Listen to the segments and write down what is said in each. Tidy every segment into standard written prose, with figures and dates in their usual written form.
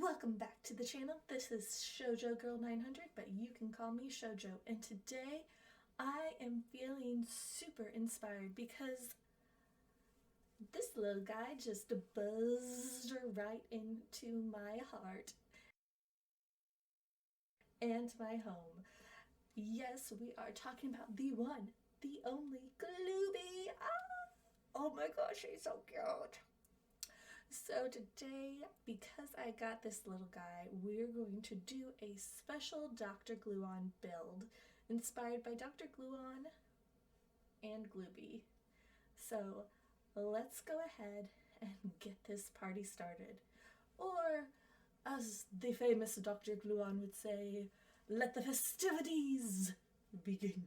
Welcome back to the channel. This is Shoujo Girl 900, but you can call me Shoujo. And today I am feeling super inspired because this little guy just buzzed right into my heart and my home. Yes, we are talking about the one, the only Glubee. Oh my gosh, he's so cute. So today, because I got this little guy, we're going to do a special DrGluon build inspired by DrGluon and Glubee. So let's go ahead and get this party started. Or, as the famous DrGluon would say, let the festivities begin.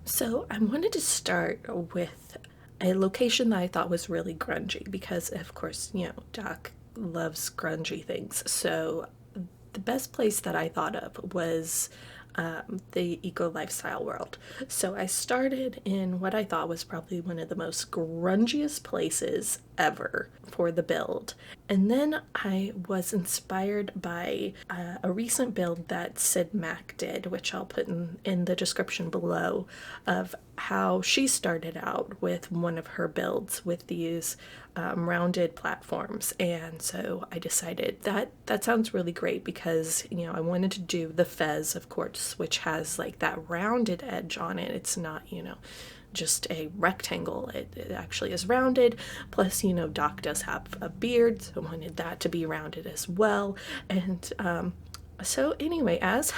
So I wanted to start with a location that I thought was really grungy because, of course, Doc loves grungy things. So the best place that I thought of was the eco lifestyle world. So I started in what I thought was probably one of the most grungiest places ever for the build. And then I was inspired by a recent build that Sid Mac did, which I'll put in the description below, of how she started out with one of her builds with these rounded platforms. And so I decided that sounds really great because, I wanted to do the fez, of course, which has like that rounded edge on it. It's not, just a rectangle. It actually is rounded. Plus, Doc does have a beard, so I wanted that to be rounded as well. And so anyway, as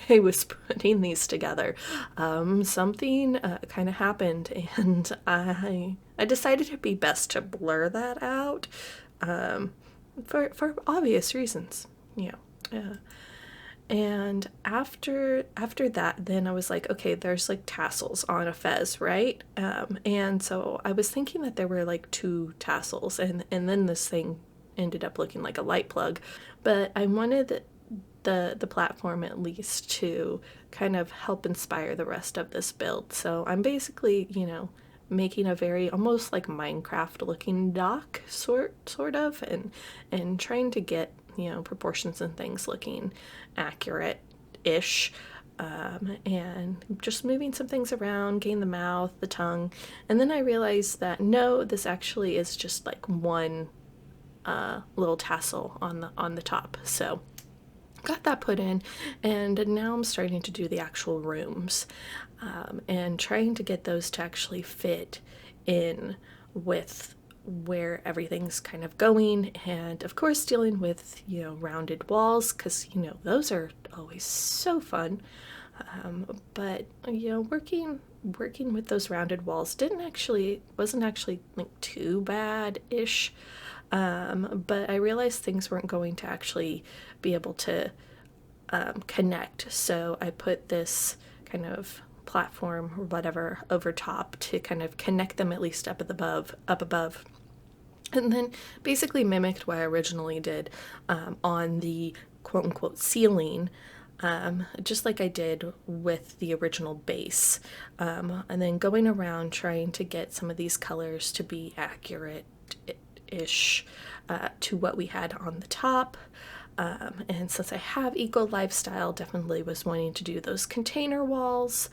I was putting these together, something kind of happened, and I decided it'd be best to blur that out for obvious reasons, and after that, then I was like, okay, there's like tassels on a fez, right? And so I was thinking that there were like two tassels, and then this thing ended up looking like a light plug. But I wanted the platform at least to kind of help inspire the rest of this build. So I'm basically, making a very almost like Minecraft looking dock sort of, and trying to get proportions and things looking accurate-ish, and just moving some things around, getting the mouth, the tongue, and then I realized that no, this actually is just like one little tassel on the top. So got that put in, and now I'm starting to do the actual rooms, and trying to get those to actually fit in with where everything's kind of going, and of course dealing with rounded walls, because those are always so fun. But working with those rounded walls wasn't actually like too bad-ish, but I realized things weren't going to actually be able to connect, so I put this kind of platform or whatever over top to kind of connect them at least up above, and then basically mimicked what I originally did on the quote-unquote ceiling, just like I did with the original base, and then going around trying to get some of these colors to be accurate-ish to what we had on the top. And since I have eco lifestyle, definitely was wanting to do those container walls.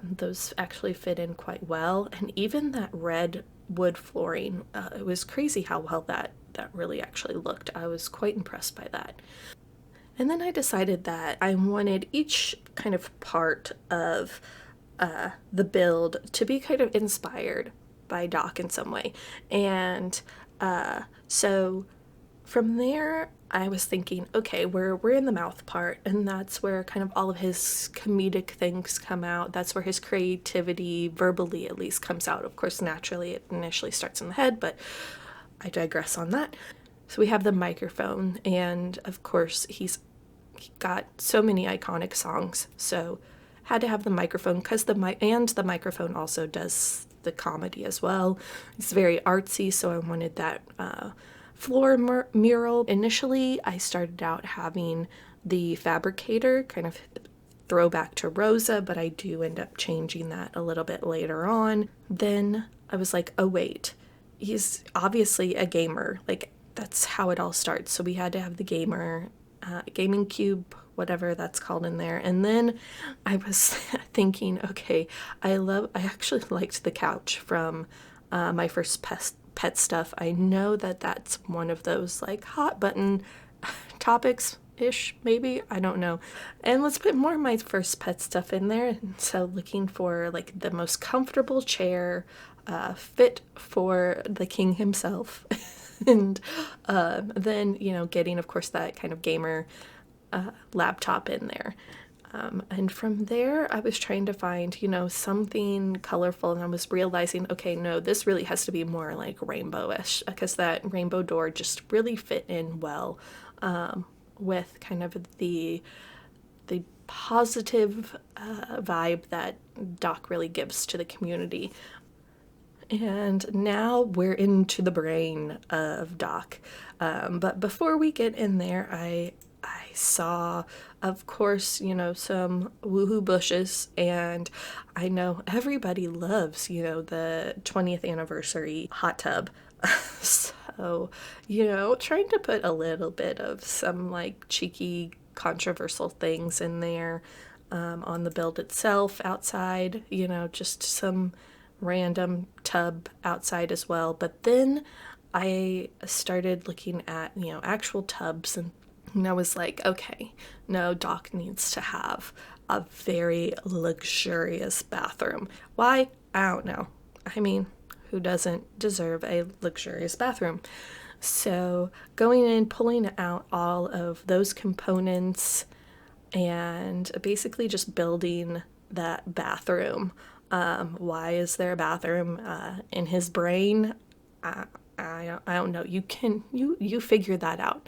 Those actually fit in quite well, and even that red wood flooring, it was crazy how well that really actually looked. I was quite impressed by that. And then I decided that I wanted each kind of part of the build to be kind of inspired by Doc in some way. And so from there, I was thinking, okay, we're in the mouth part, and that's where kind of all of his comedic things come out. That's where his creativity, verbally at least, comes out. Of course, naturally, it initially starts in the head, but I digress on that. So we have the microphone, and of course, he got so many iconic songs, so had to have the microphone because the microphone also does the comedy as well. It's very artsy, so I wanted that floor mural. Initially, I started out having the fabricator kind of throwback to Rosa, but I do end up changing that a little bit later on. Then I was like, oh wait, he's obviously a gamer. Like, that's how it all starts. So we had to have the gaming cube, whatever that's called, in there. And then I was thinking, okay, I actually liked the couch from my first pet stuff. I know that that's one of those like hot button topics ish, maybe, I don't know. And let's put more of my first pet stuff in there. And so looking for like the most comfortable chair fit for the king himself. And then, you know, getting, of course, that kind of gamer laptop in there. And from there, I was trying to find, you know, something colorful, and I was realizing, okay, no, this really has to be more like rainbowish, because that rainbow door just really fit in well with kind of the positive vibe that Doc really gives to the community. And now we're into the brain of Doc. But before we get in there, I saw, of course, you know, some woohoo bushes, and I know everybody loves, you know, the 20th anniversary hot tub. So, you know, trying to put a little bit of some like cheeky, controversial things in there on the build itself, outside, you know, just some random tub outside as well. But then I started looking at, you know, actual tubs, and I was like, okay, no, Doc needs to have a very luxurious bathroom. Why? I don't know. I mean, who doesn't deserve a luxurious bathroom? So going in, pulling out all of those components, and basically just building that bathroom. Why is there a bathroom in his brain? I don't know. You figure that out.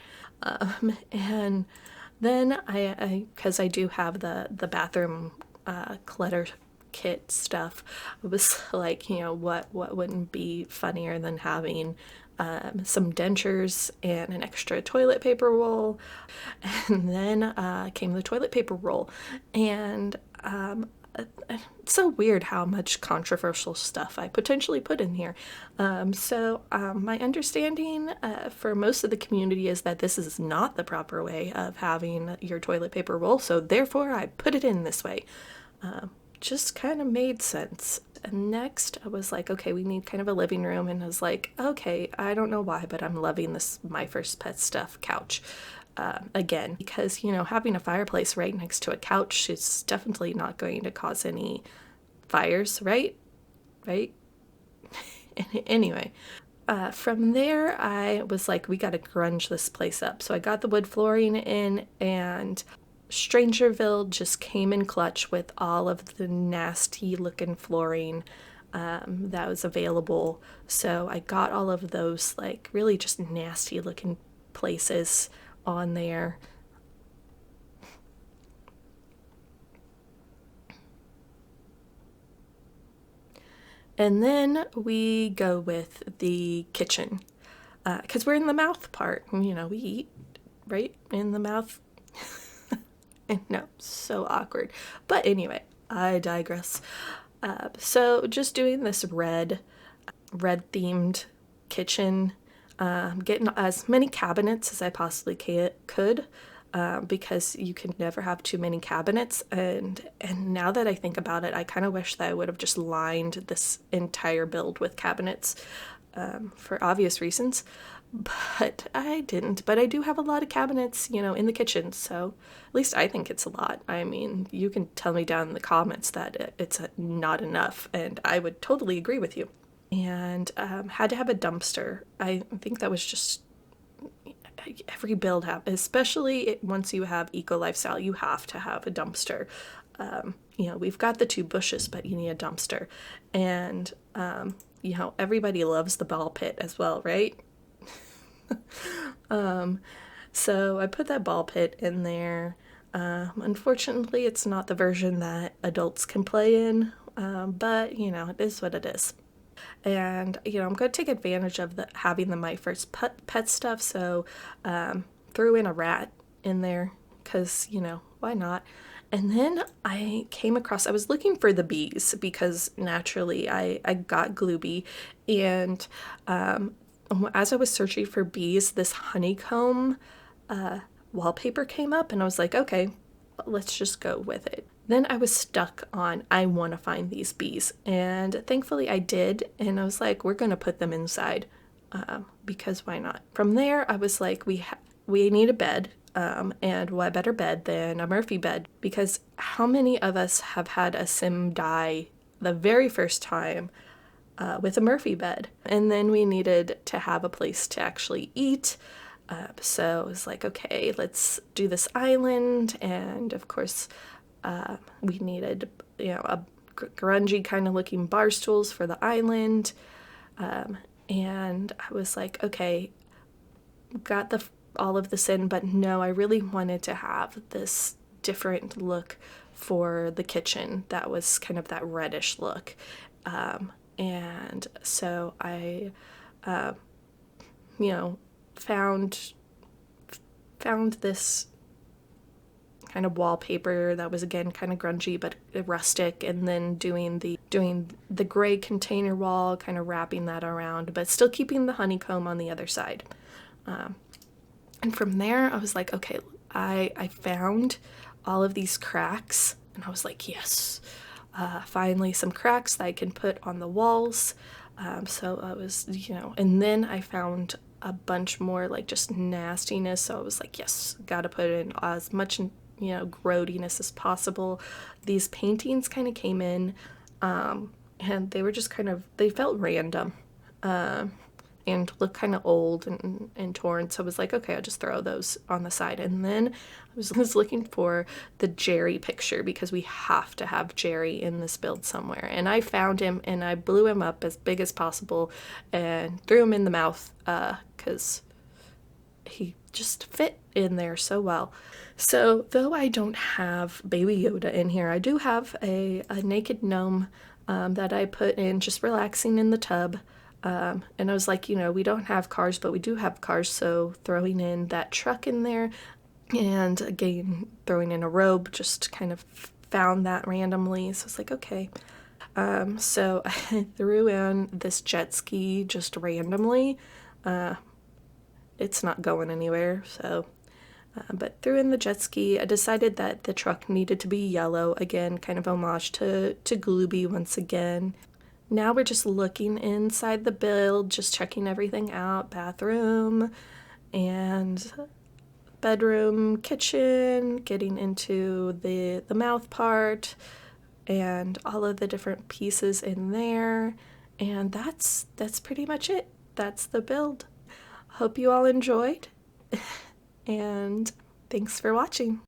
And then because I do have the bathroom clutter kit stuff, I was like, you know, what wouldn't be funnier than having some dentures and an extra toilet paper roll. And then came the toilet paper roll, and it's so weird how much controversial stuff I potentially put in here. My understanding for most of the community is that this is not the proper way of having your toilet paper roll, so therefore I put it in this way. Just kind of made sense. And next I was like, okay, we need kind of a living room, and I was like, okay, I don't know why, but I'm loving this My First Pet Stuff couch. Again, because, you know, having a fireplace right next to a couch is definitely not going to cause any fires, right? Anyway, from there, I was like, we got to grunge this place up. So I got the wood flooring in, and Strangerville just came in clutch with all of the nasty looking flooring that was available. So I got all of those like really just nasty looking places on there. And then we go with the kitchen, because we're in the mouth part. You know, we eat right in the mouth. And no, so awkward. But anyway, I digress. So just doing this red themed kitchen, getting as many cabinets as I possibly could, because you can never have too many cabinets. And now that I think about it, I kind of wish that I would have just lined this entire build with cabinets, for obvious reasons. But I didn't. But I do have a lot of cabinets, you know, in the kitchen, so at least I think it's a lot. I mean, you can tell me down in the comments that it's not enough, and I would totally agree with you. And had to have a dumpster. I think that was just every build have, especially once you have eco lifestyle, you have to have a dumpster. You know, we've got the 2 bushes, but you need a dumpster. And you know, everybody loves the ball pit as well, right? So I put that ball pit in there. Unfortunately, it's not the version that adults can play in, but you know, it is what it is. And you know, I'm going to take advantage of having the My First Pet stuff, so threw in a rat in there, because, you know, why not? And then I was looking for the bees, because naturally I got Glubee, and as I was searching for bees, this honeycomb wallpaper came up, and I was like, okay, let's just go with it. Then I was stuck on, I want to find these bees, and thankfully I did, and I was like, we're gonna put them inside, because why not? From there, I was like, we need a bed, and what better bed than a Murphy bed? Because how many of us have had a sim die the very first time with a Murphy bed? And then we needed to have a place to actually eat. So it was like, okay, let's do this island. And of course, we needed, a grungy kind of looking bar stools for the island. And I was like, okay, got all of this in, but no, I really wanted to have this different look for the kitchen that was kind of that reddish look. And so I, found this kind of wallpaper that was again kind of grungy but rustic, and then doing the gray container wall, kind of wrapping that around, but still keeping the honeycomb on the other side. And from there, I was like, okay, I found all of these cracks, and I was like, yes, finally some cracks that I can put on the walls. So I was, and then I found a bunch more like just nastiness. So I was like, yes, gotta put in as much, grody-ness as possible. These paintings kind of came in, and they were just they felt random, and looked kind of old and torn. So I was like, okay, I'll just throw those on the side. And then I was looking for the Jerry picture, because we have to have Jerry in this build somewhere. And I found him, and I blew him up as big as possible and threw him in the mouth, because he just fit in there so well. So though I don't have Baby Yoda in here, I do have a naked gnome that I put in just relaxing in the tub. And I was like, we don't have cars, but we do have cars, so throwing in that truck in there, and again, throwing in a robe, just kind of found that randomly. So I was like, okay. So I threw in this jet ski just randomly. It's not going anywhere, so, but threw in the jet ski. I decided that the truck needed to be yellow, again, kind of homage to Glubee once again. Now we're just looking inside the build, just checking everything out, bathroom and bedroom, kitchen, getting into the mouth part and all of the different pieces in there. And that's pretty much it. That's the build. Hope you all enjoyed, and thanks for watching.